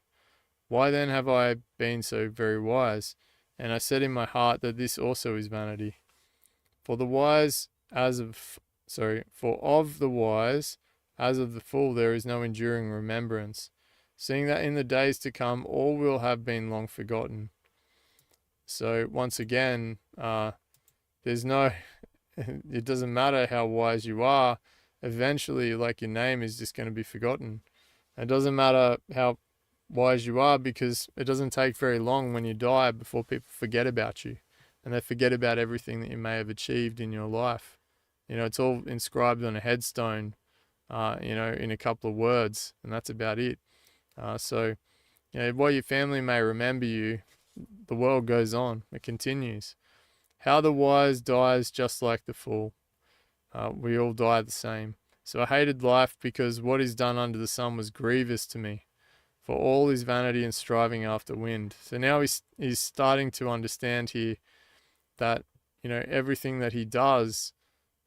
Why then have I been so very wise? And I said in my heart that this also is vanity. For of the wise as of the fool there is no enduring remembrance, seeing that in the days to come all will have been long forgotten. So once again, it doesn't matter how wise you are, eventually, like, your name is just going to be forgotten. It doesn't matter how wise you are, because it doesn't take very long when you die before people forget about you, and they forget about everything that you may have achieved in your life. It's all inscribed on a headstone, in a couple of words, and that's about it. So while your family may remember you, the world goes on. It continues. How the wise dies just like the fool. We all die the same. So I hated life because what is done under the sun was grievous to me. For all is vanity and striving after wind. So now he's starting to understand here that, everything that he does,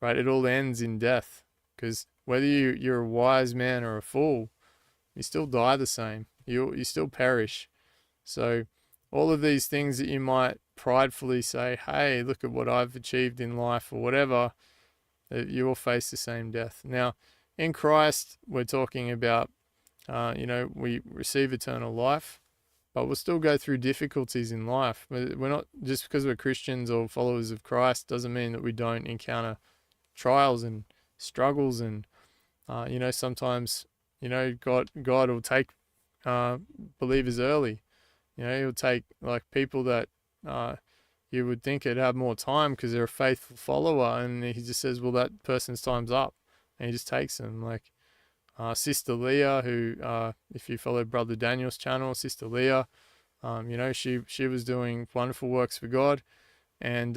right, it all ends in death. Because whether you're a wise man or a fool, you still die the same. You still perish. So all of these things that you might pridefully say, hey, look at what I've achieved in life or whatever, you will face the same death. Now, in Christ, we're talking about, we receive eternal life, but we'll still go through difficulties in life. We're not, just because we're Christians or followers of Christ doesn't mean that we don't encounter trials and struggles. And, sometimes, God will take believers early. He'll take, like, people that you would think would have more time because they're a faithful follower, and he just says, well, that person's time's up, and he just takes them. Like, Sister Leah, who, if you follow Brother Daniel's channel, Sister Leah, she was doing wonderful works for God, and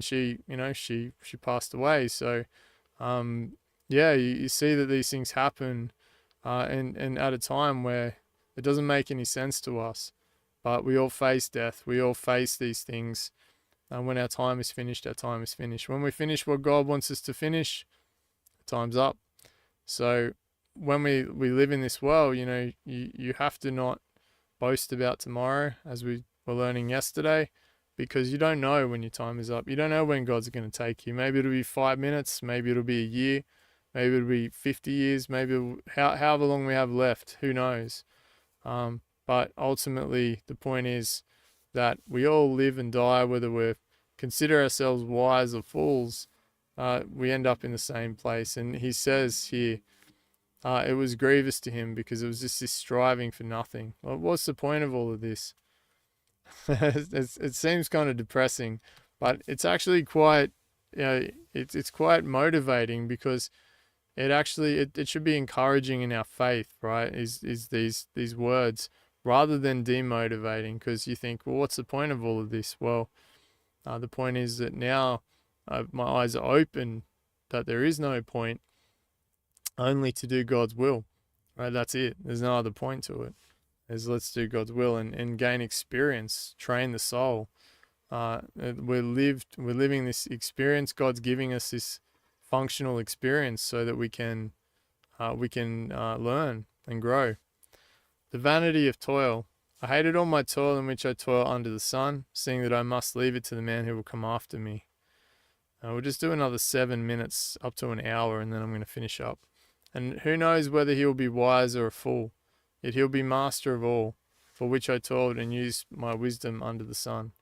she, she passed away. So, yeah, you see that these things happen, and at a time where it doesn't make any sense to us, but we all face death. We all face these things. And when our time is finished, our time is finished. When we finish what God wants us to finish, time's up. So when we live in this world, you have to not boast about tomorrow, as we were learning yesterday, because you don't know when your time is up. You don't know when God's going to take you. Maybe it'll be 5 minutes, maybe it'll be a year, maybe it'll be 50 years, maybe however long we have left, who knows. But ultimately, the point is that we all live and die, whether we consider ourselves wise or fools, we end up in the same place. And he says here, it was grievous to him because it was just this striving for nothing. Well, what's the point of all of this? It seems kind of depressing, but it's actually quite, it's quite motivating, because it actually it should be encouraging in our faith, right? Is these words, rather than demotivating, because you think, well, what's the point of all of this? Well, the point is that now my eyes are open, that there is no point, only to do God's will, right? That's it. There's no other point to it. Let's do God's will and gain experience, train the soul. We're living this experience. God's giving us this functional experience so that we can learn and grow. The vanity of toil. I hated all my toil in which I toil under the sun, seeing that I must leave it to the man who will come after me. We'll just do another 7 minutes, up to an hour, and then I'm going to finish up. And who knows whether he will be wise or a fool, yet he'll be master of all, for which I toiled and used my wisdom under the sun.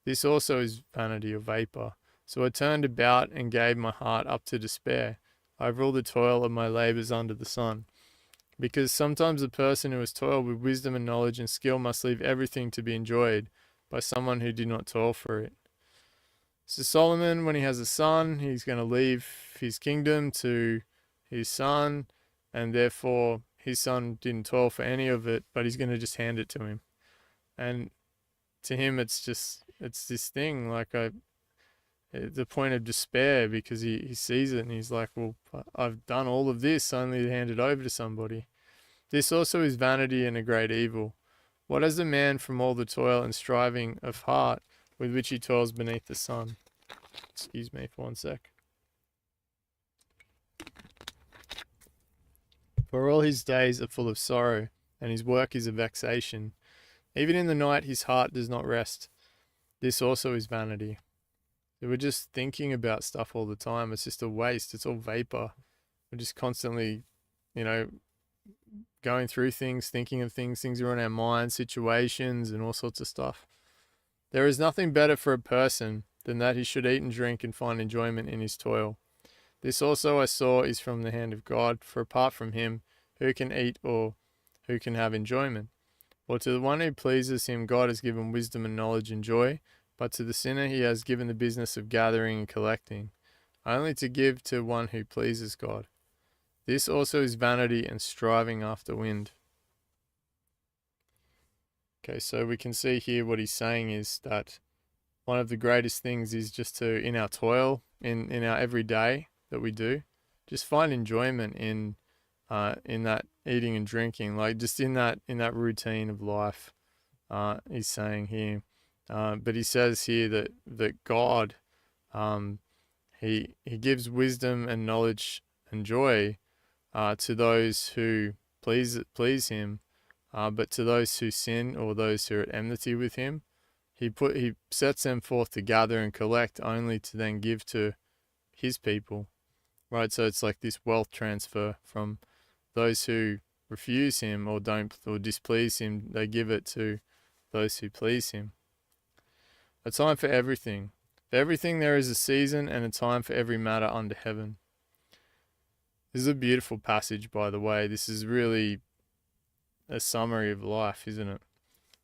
This also is vanity or vapor. So I turned about and gave my heart up to despair. Over all the toil of my labors under the sun. Because sometimes a person who has toiled with wisdom and knowledge and skill must leave everything to be enjoyed by someone who did not toil for it. So Solomon, when he has a son, he's going to leave his kingdom to his son, and therefore his son didn't toil for any of it, but he's going to just hand it to him. And to him, it's this thing, like the point of despair, because he sees it and he's like, well, I've done all of this only to hand it over to somebody. This also is vanity and a great evil. What has the man from all the toil and striving of heart with which he toils beneath the sun? Excuse me for 1 sec. For all his days are full of sorrow, and his work is a vexation. Even in the night his heart does not rest. This also is vanity. So we're just thinking about stuff all the time. It's just a waste. It's all vapor. We're just constantly, going through things, thinking of things. Things are on our mind, situations, and all sorts of stuff. There is nothing better for a person than that he should eat and drink and find enjoyment in his toil. This also I saw is from the hand of God, for apart from him, who can eat or who can have enjoyment? For to the one who pleases him, God has given wisdom and knowledge and joy, but to the sinner he has given the business of gathering and collecting, only to give to one who pleases God. This also is vanity and striving after wind. Okay, so we can see here what he's saying is that one of the greatest things is just to, in our toil, in our everyday that we do, just find enjoyment in that eating and drinking, like just in that routine of life. He's saying here, but he says here that God, he gives wisdom and knowledge and joy to those who please him, but to those who sin or those who are at enmity with him, he sets them forth to gather and collect, only to then give to his people. Right, so it's like this wealth transfer from those who refuse him or displease him. They give it to those who please him. A time for everything. For everything there is a season and a time for every matter under heaven. This is a beautiful passage, by the way. This is really a summary of life, isn't it?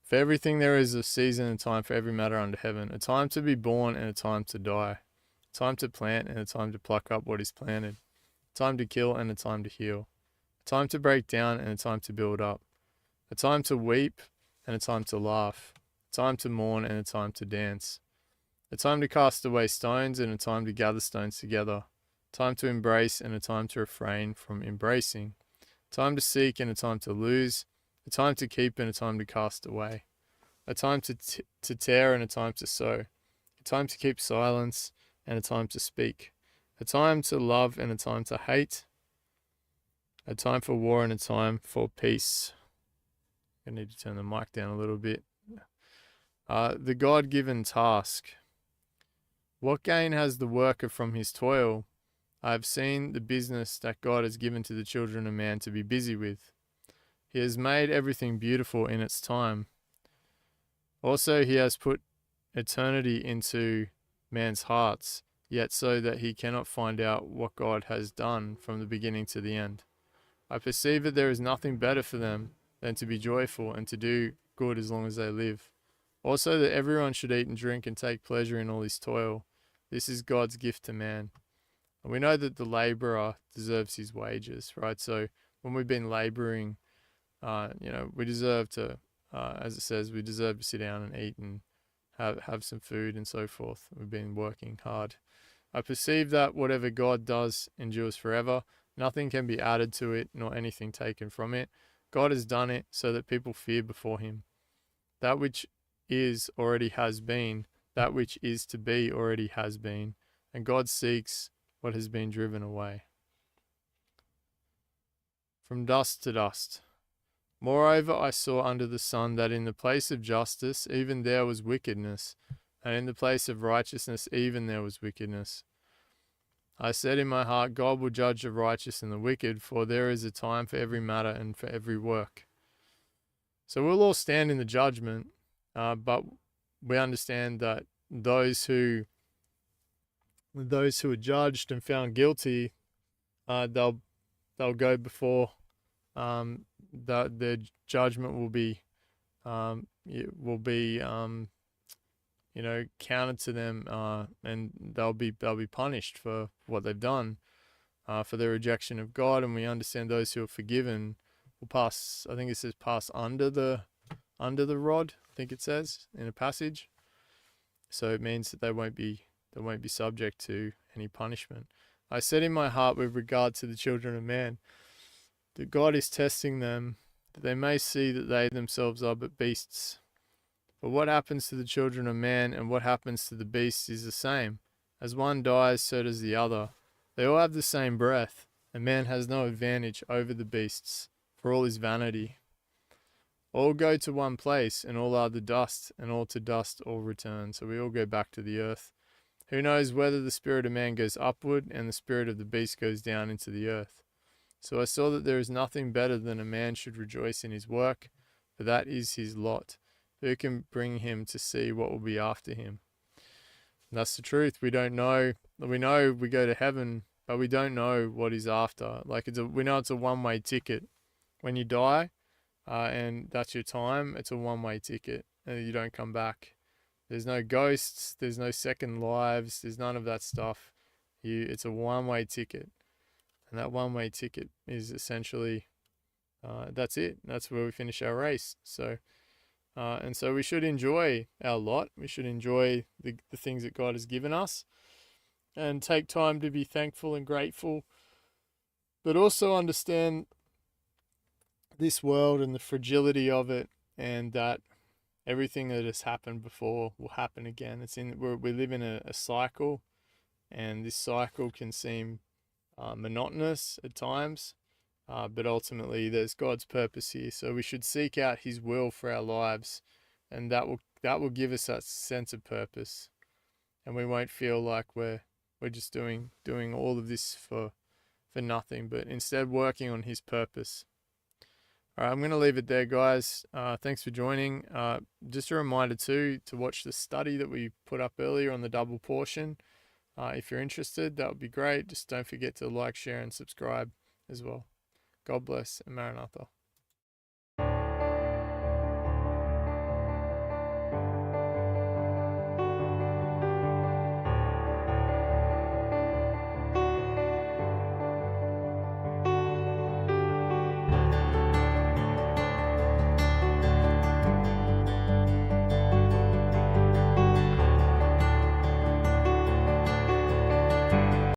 For everything there is a season and time for every matter under heaven. A time to be born and a time to die. A time to plant and a time to pluck up what is planted. A time to kill and a time to heal. a time to break down and a time to build up, a time to weep and a time to laugh, a time to mourn and a time to dance, a time to cast away stones and a time to gather stones together, a time to embrace and a time to refrain from embracing, a time to seek and a time to lose, a time to keep and a time to cast away, a time to tear and a time to sow, a time to keep silence and a time to speak, a time to love and a time to hate, a time for war and a time for peace. I need to turn the mic down a little bit. The God-given task. What gain has the worker from his toil? I have seen the business that God has given to the children of man to be busy with. He has made everything beautiful in its time. Also, he has put eternity into man's hearts, yet so that he cannot find out what God has done from the beginning to the end. I perceive that there is nothing better for them than to be joyful and to do good as long as they live. Also, that everyone should eat and drink and take pleasure in all his toil. This is God's gift to man. And we know that the laborer deserves his wages, right? So when we've been laboring, we deserve to, as it says, we deserve to sit down and eat and have some food and so forth. We've been working hard. I perceive that whatever God does endures forever. Nothing can be added to it, nor anything taken from it. God has done it so that people fear before him. That which is already has been, that which is to be already has been, and God seeks what has been driven away. From dust to dust. Moreover, I saw under the sun that in the place of justice even there was wickedness, and in the place of righteousness even there was wickedness. I said in my heart, God will judge the righteous and the wicked, for there is a time for every matter and for every work. So we'll all stand in the judgment, but we understand that those who are judged and found guilty, they'll go before their judgment will be counted to them, and they'll be punished for what they've done, for their rejection of God. And we understand those who are forgiven will pass. I think it says pass under the rod. I think it says in a passage. So it means that they won't be subject to any punishment. I said in my heart with regard to the children of man, that God is testing them, that they may see that they themselves are but beasts. But what happens to the children of man and what happens to the beasts is the same. As one dies, so does the other. They all have the same breath, and man has no advantage over the beasts, for all is vanity. All go to one place, and all are the dust, and all to dust all return. So we all go back to the earth. Who knows whether the spirit of man goes upward, and the spirit of the beast goes down into the earth? So I saw that there is nothing better than a man should rejoice in his work, for that is his lot. Who can bring him to see what will be after him? And that's the truth. We don't know. We know we go to heaven, but we don't know what is after. We know it's a one-way ticket. When you die, and that's your time, it's a one-way ticket, and you don't come back. There's no ghosts. There's no second lives. There's none of that stuff. It's a one-way ticket. And that one-way ticket is essentially, that's it. That's where we finish our race. So we should enjoy our lot. We should enjoy the things that God has given us and take time to be thankful and grateful, but also understand this world and the fragility of it, and that everything that has happened before will happen again. We live in a cycle, and this cycle can seem monotonous at times, but ultimately there's God's purpose here. So we should seek out his will for our lives, and that will give us that sense of purpose, and we won't feel like we're just doing all of this for nothing, but instead working on his purpose. All right, I'm going to leave it there, guys. Thanks for joining. Just a reminder too, to watch the study that we put up earlier on the double portion. If you're interested, that would be great. Just don't forget to like, share, and subscribe as well. God bless, and Maranatha.